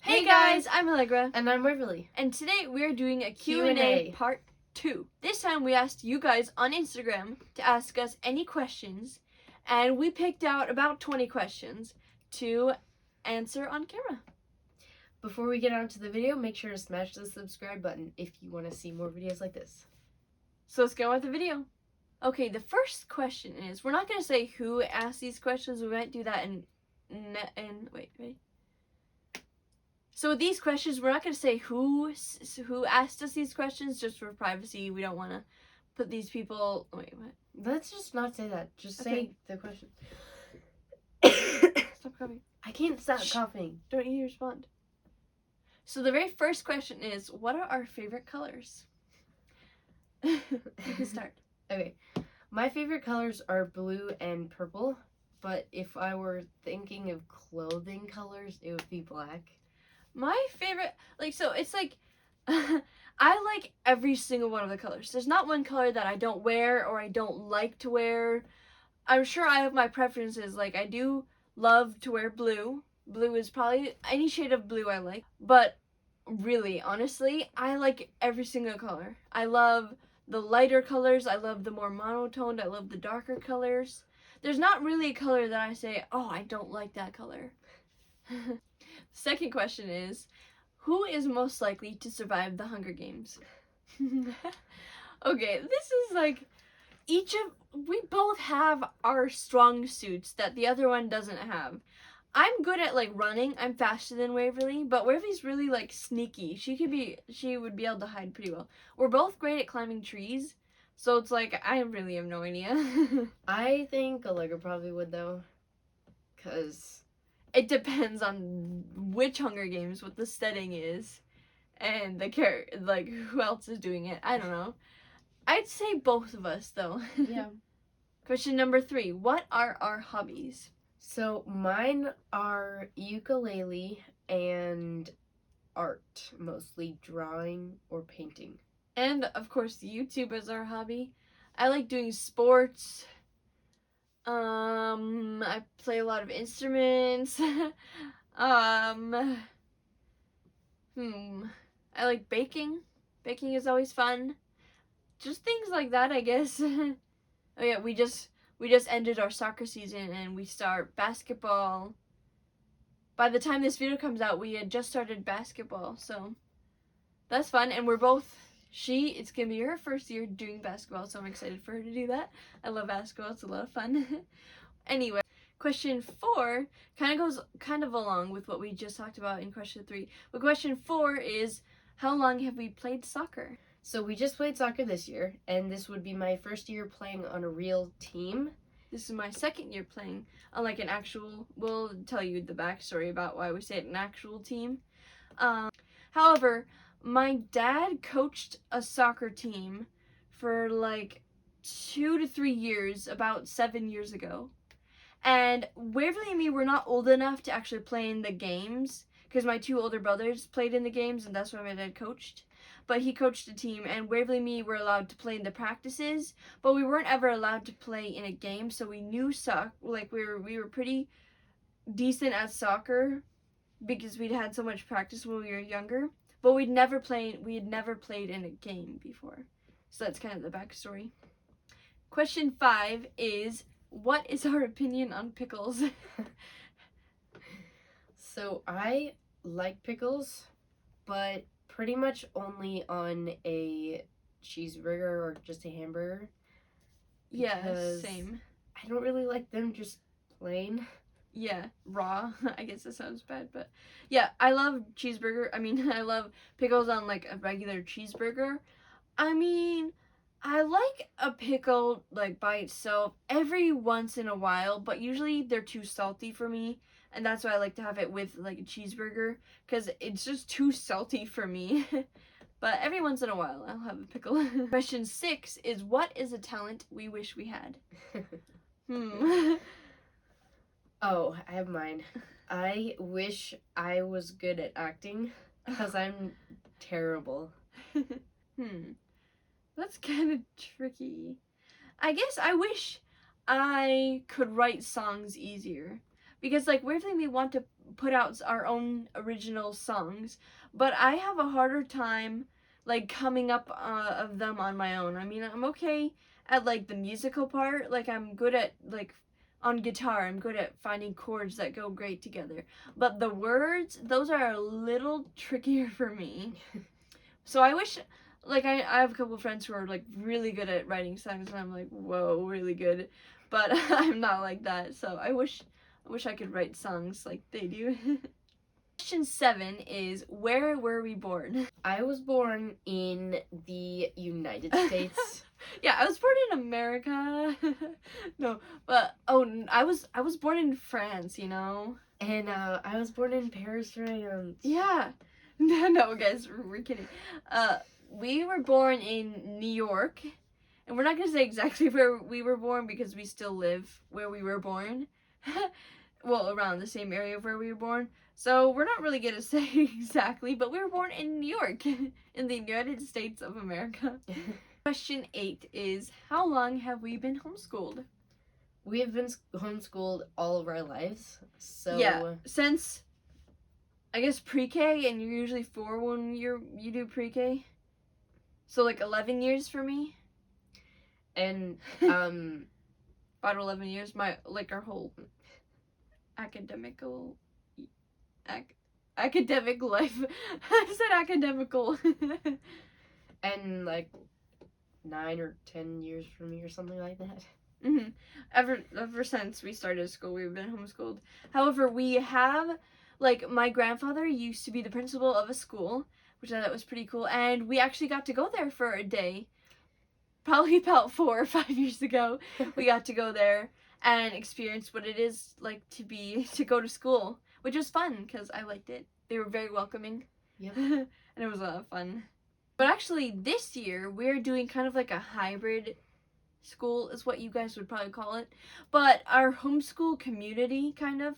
Hey guys, I'm Allegra. And I'm Waverly. And today we're doing a Q&A part 2. This time we asked you guys on Instagram to ask us any questions, and we picked out about 20 questions to answer on camera. Before we get on to the video, make sure to smash the subscribe button if you want to see more videos like this. So let's get on with the video. Okay, the first question is, we're not going to say who asked these questions. We might do that in wait. So with these questions, we're not going to say who asked us these questions, just for privacy. We don't want to put these people... Wait, what? Let's just not say that. Just say the question. Stop coughing. I can't stop coughing. Don't you respond. So the very first question is, what are our favorite colors? You can start. Okay. My favorite colors are blue and purple, but if I were thinking of clothing colors, it would be black. My favorite, I like every single one of the colors. There's not one color that I don't wear or I don't like to wear. I'm sure I have my preferences. Like, I do love to wear blue. Blue is probably any shade of blue I like. But really, honestly, I like every single color. I love the lighter colors. I love the more monotoned. I love the darker colors. There's not really a color that I say, oh, I don't like that color. Second question is, who is most likely to survive the Hunger Games? Okay, this is like, we both have our strong suits that the other one doesn't have. I'm good at like running. I'm faster than Waverly, but Waverly's really like sneaky. She would be able to hide pretty well. We're both great at climbing trees, so it's like, I really have no idea. I think Allegra probably would though, because it depends on which Hunger Games, what the setting is, and the like who else is doing it. I don't know. I'd say both of us though. Yeah. Question number 3. What are our hobbies? So mine are ukulele and art, mostly drawing or painting. And of course YouTube is our hobby. I like doing sports. I play a lot of instruments. I like baking. Baking is always fun. Just things like that, I guess. Oh yeah, we just ended our soccer season and we start basketball. By the time this video comes out, we had just started basketball, so that's fun. And we're both, it's gonna be her first year doing basketball, so I'm excited for her to do that. I love basketball, it's a lot of fun. Anyway, question 4 goes along with what we just talked about in question 3. But question 4 is, how long have we played soccer? So we just played soccer this year, and this would be my first year playing on a real team. This is my second year playing on like an actual, we'll tell you the backstory about why we say it an actual team. However, my dad coached a soccer team for like 2 to 3 years, about 7 years ago. And Waverly and me were not old enough to actually play in the games because my 2 older brothers played in the games, and that's why my dad coached. But he coached a team, and Waverly and me were allowed to play in the practices, but we weren't ever allowed to play in a game, so we knew we were pretty decent at soccer because we'd had so much practice when we were younger, but we had never played in a game before. So that's kind of the backstory. Question 5 is, what is our opinion on pickles? So I like pickles, but pretty much only on a cheeseburger or just a hamburger. Yeah, same. I don't really like them just plain. Yeah, raw. I guess that sounds bad, but yeah, I love cheeseburger. I love pickles on like a regular cheeseburger. I like a pickle like by itself every once in a while, but usually they're too salty for me. And that's why I like to have it with like a cheeseburger, because it's just too salty for me. But every once in a while, I'll have a pickle. Question 6 is, what is a talent we wish we had? Oh, I have mine. I wish I was good at acting, because I'm terrible. That's kind of tricky. I guess I wish I could write songs easier. because like Waverly may want to put out our own original songs, but I have a harder time like coming up of them on my own. I mean, I'm okay at like the musical part. Like I'm good at like on guitar, I'm good at finding chords that go great together. But the words, those are a little trickier for me. So I wish, like, I have a couple of friends who are like really good at writing songs, and I'm like, whoa, really good. But I'm not like that. So I wish I could write songs like they do. Question 7 is, where were we born? I was born in the United States. Yeah, I was born in America. No, but I was born in France, you know. And I was born in Paris, France. Yeah. No, guys, we're kidding. We were born in New York, and we're not gonna say exactly where we were born because we still live where we were born. Well, around the same area of where we were born. So we're not really gonna say exactly, but we were born in New York, in the United States of America. Question 8 is, how long have we been homeschooled? We have been homeschooled all of our lives. So yeah, since I guess pre-K, and you're usually 4 when you do pre-K. So like 11 years for me. And about 11 years, my like our whole academic life. I said academical. and like 9 or 10 years for me or something like that. Mm-hmm. Ever since we started school, we've been homeschooled. However, we have, like, my grandfather used to be the principal of a school, which I thought was pretty cool, and we actually got to go there for a day. Probably about 4 or 5 years ago, we got to go there and experience what it is like to go to school, which was fun because I liked it. They were very welcoming. Yep. And it was a lot of fun. But actually, this year we're doing kind of like a hybrid school, is what you guys would probably call it. But our homeschool community kind of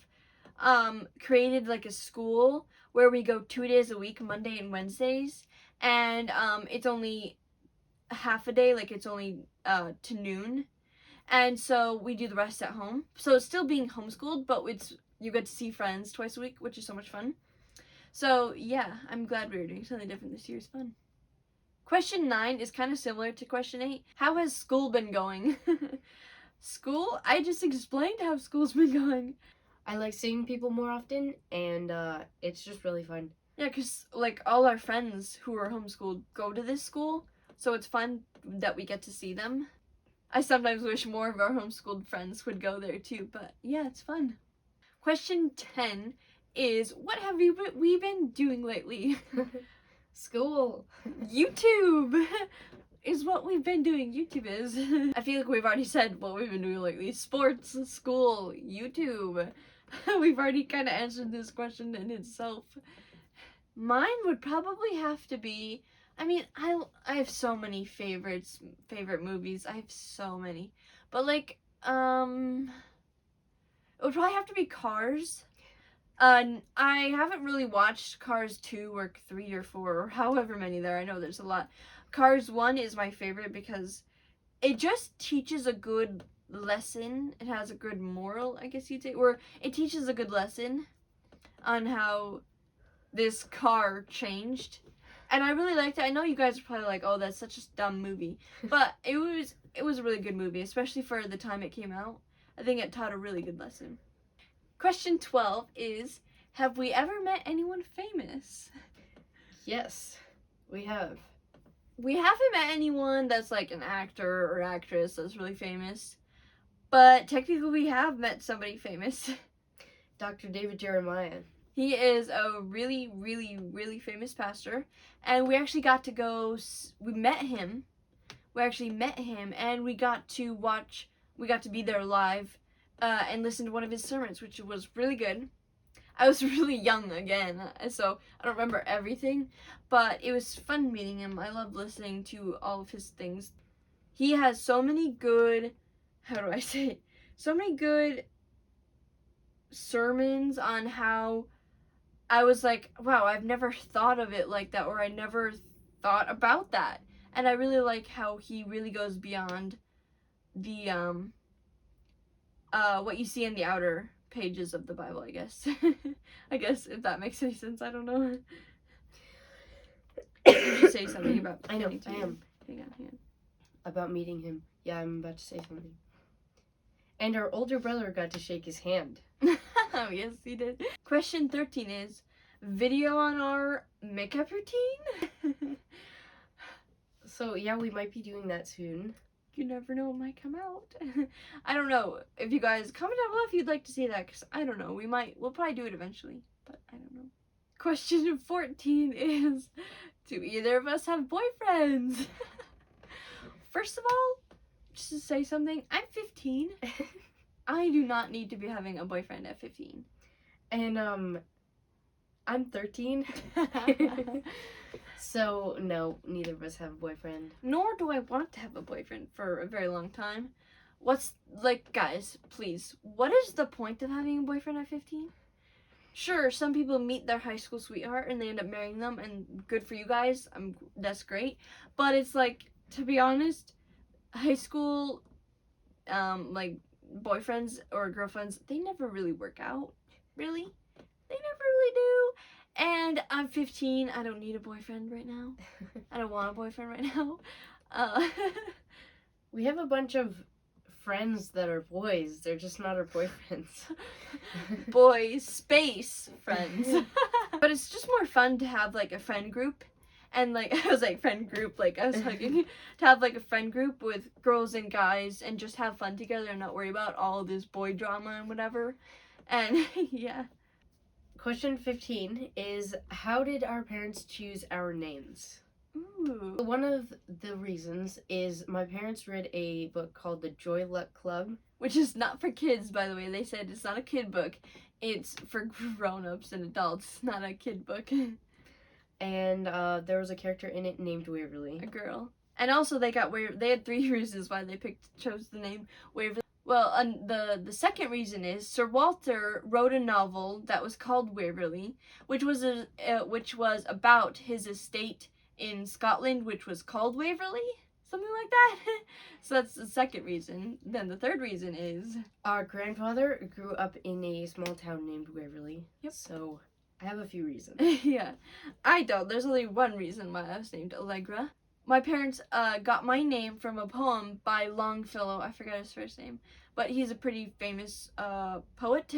created like a school where we go 2 days a week, Monday and Wednesdays, and it's only half a day, like it's only to noon, and so we do the rest at home. So it's still being homeschooled, but you get to see friends twice a week, which is so much fun. So yeah, I'm glad we were doing something different this year. It's fun. Question 9 is kind of similar to question 8. How has school been going? School? I just explained how school's been going. I like seeing people more often, and it's just really fun. Yeah, because like all our friends who are homeschooled go to this school, so it's fun that we get to see them. I sometimes wish more of our homeschooled friends would go there too, but yeah, it's fun. Question 10 is, what have we been doing lately? School. YouTube is what we've been doing. YouTube is. I feel like we've already said what we've been doing lately. Sports, school, YouTube. We've already kind of answered this question in itself. Mine would probably have to be, I mean, I have so many favorite movies. I have so many. But like, it would probably have to be Cars. I haven't really watched Cars 2 or 3 or 4 or however many there. I know there's a lot. Cars 1 is my favorite because it just teaches a good lesson. It has a good moral, I guess you'd say, or it teaches a good lesson on how this car changed. And I really liked it. I know you guys are probably like, oh, that's such a dumb movie. But it was a really good movie, especially for the time it came out. I think it taught a really good lesson. Question 12 is, have we ever met anyone famous? Yes, we have. We haven't met anyone that's like an actor or actress that's really famous. But technically we have met somebody famous. Dr. David Jeremiah. He is a really, really, really famous pastor. And we actually got to go, we met him. We actually met him, and we got to be there live and listen to one of his sermons, which was really good. I was really young again, so I don't remember everything, but it was fun meeting him. I love listening to all of his things. He has so many good, so many good sermons on how I was like, wow, I've never thought of it like that, or I never thought about that. And I really like how he really goes beyond the what you see in the outer pages of the Bible, I guess. I guess if that makes any sense, I don't know. Did you say something about I know, getting to I meet am. him? Hang on. About meeting him. Yeah, I'm about to say something. And our older brother got to shake his hand. Oh, yes, he did. Question 13 is, video on our makeup routine? So, yeah, we might be doing that soon. You never know, it might come out. I don't know. If you guys comment down below if you'd like to see that, because I don't know. We'll probably do it eventually, but I don't know. Question 14 is, do either of us have boyfriends? First of all, just to say something, I'm 15. I do not need to be having a boyfriend at 15. And, I'm 13. So, no, neither of us have a boyfriend. Nor do I want to have a boyfriend for a very long time. Guys, please, what is the point of having a boyfriend at 15? Sure, some people meet their high school sweetheart and they end up marrying them, and good for you guys. That's great. But it's like, to be honest, high school, boyfriends or girlfriends, they never really work out. Really? They never really do. And I'm 15. I don't need a boyfriend right now. I don't want a boyfriend right now. We have a bunch of friends that are boys. They're just not our boyfriends. Boys, space friends. But it's just more fun to have, like, a friend group. And, like, I was like, friend group, like, I was hugging. To have, like, a friend group with girls and guys and just have fun together and not worry about all this boy drama and whatever. And, yeah. Question 15 is, how did our parents choose our names? Ooh. One of the reasons is my parents read a book called The Joy Luck Club. Which is not for kids, by the way. They said it's not a kid book. It's for grown-ups and adults, not a kid book. And there was a character in it named Waverly. A girl. And also they had 3 reasons why they chose the name Waverly. Well, the second reason is Sir Walter wrote a novel that was called Waverly, which was about his estate in Scotland, which was called Waverly, something like that. So that's the second reason. Then the third reason is our grandfather grew up in a small town named Waverly. Yep. So I have a few reasons. Yeah, I don't. There's only one reason why I was named Allegra. My parents got my name from a poem by Longfellow. I forgot his first name, but he's a pretty famous poet.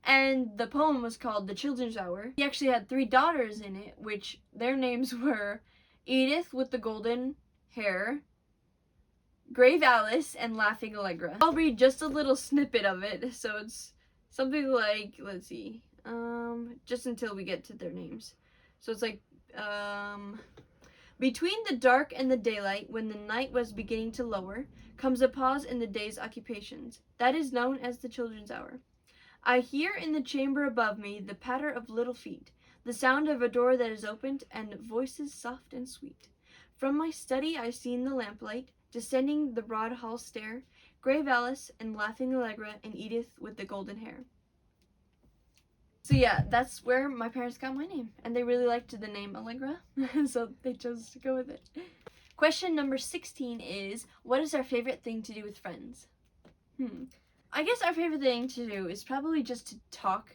And the poem was called The Children's Hour. He actually had 3 daughters in it, which their names were Edith with the golden hair, Grave Alice, and Laughing Allegra. I'll read just a little snippet of it. So it's something like, let's see, just until we get to their names. So it's like, between the dark and the daylight, when the night was beginning to lower, comes a pause in the day's occupations. That is known as the children's hour. I hear in the chamber above me the patter of little feet, the sound of a door that is opened, and voices soft and sweet. From my study I seen the lamplight, descending the broad hall stair, Grave Alice and Laughing Allegra and Edith with the golden hair. So yeah, that's where my parents got my name, and they really liked the name Allegra, so they chose to go with it. Question number 16 is, what is our favorite thing to do with friends? I guess our favorite thing to do is probably just to talk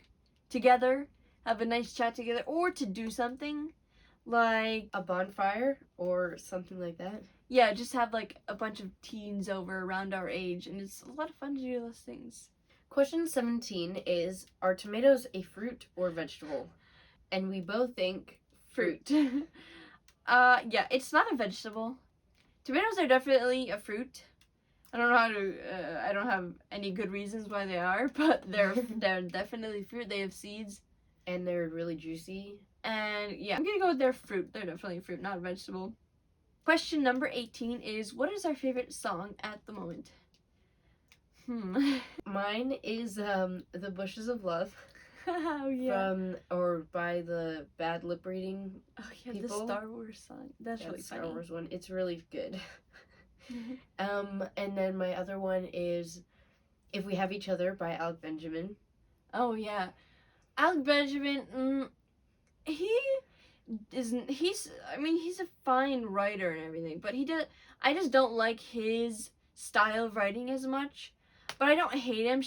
together, have a nice chat together, or to do something like a bonfire or something like that. Yeah, just have like a bunch of teens over around our age, and it's a lot of fun to do those things. Question 17 is, are tomatoes a fruit or vegetable? And we both think fruit. Yeah, it's not a vegetable. Tomatoes are definitely a fruit. I don't know how to, I don't have any good reasons why they are, but they're definitely fruit. They have seeds. And they're really juicy. And yeah, I'm gonna go with their fruit. They're definitely a fruit, not a vegetable. Question number 18 is, what is our favorite song at the moment? Mine is The Bushes of Love. Oh yeah. By the Bad Lip Reading people. The Star Wars song. That's really funny. Star Wars one. It's really good. And then my other one is If We Have Each Other by Alec Benjamin. Oh yeah. Alec Benjamin, he's a fine writer and everything, but I just don't like his style of writing as much. But I don't hate him.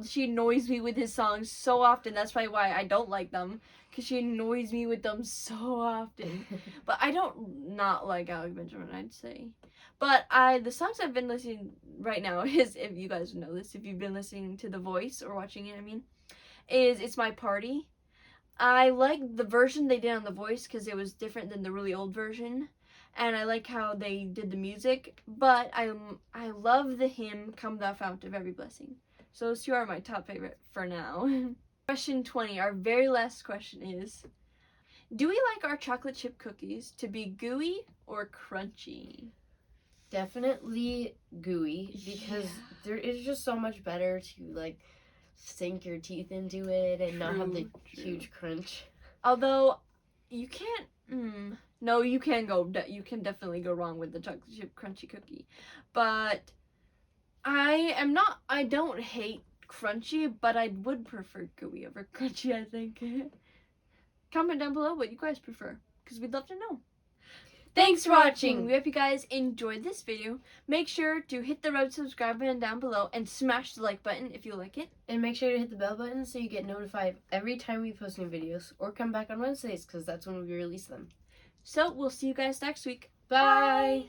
she annoys me with his songs so often. That's probably why I don't like them, because she annoys me with them so often. But I don't not like Alec Benjamin, I'd say. But the songs I've been listening right now is, if you guys know this, if you've been listening to The Voice or watching it, I mean, is It's My Party. I like the version they did on The Voice because it was different than the really old version. And I like how they did the music. But I love the hymn, Come Thou Fount of Every Blessing. So those two are my top favorite for now. Question 20, our very last question is, do we like our chocolate chip cookies to be gooey or crunchy? Definitely gooey, because there is just so much better to like sink your teeth into it and not have the huge crunch. Although you can't no, you can definitely go wrong with the chocolate chip crunchy cookie. But I don't hate crunchy, but I would prefer gooey over crunchy, I think. Comment down below what you guys prefer, because we'd love to know. Thanks for watching! We hope you guys enjoyed this video. Make sure to hit the red subscribe button down below and smash the like button if you like it. And make sure to hit the bell button so you get notified every time we post new videos, or come back on Wednesdays because that's when we release them. So we'll see you guys next week. Bye.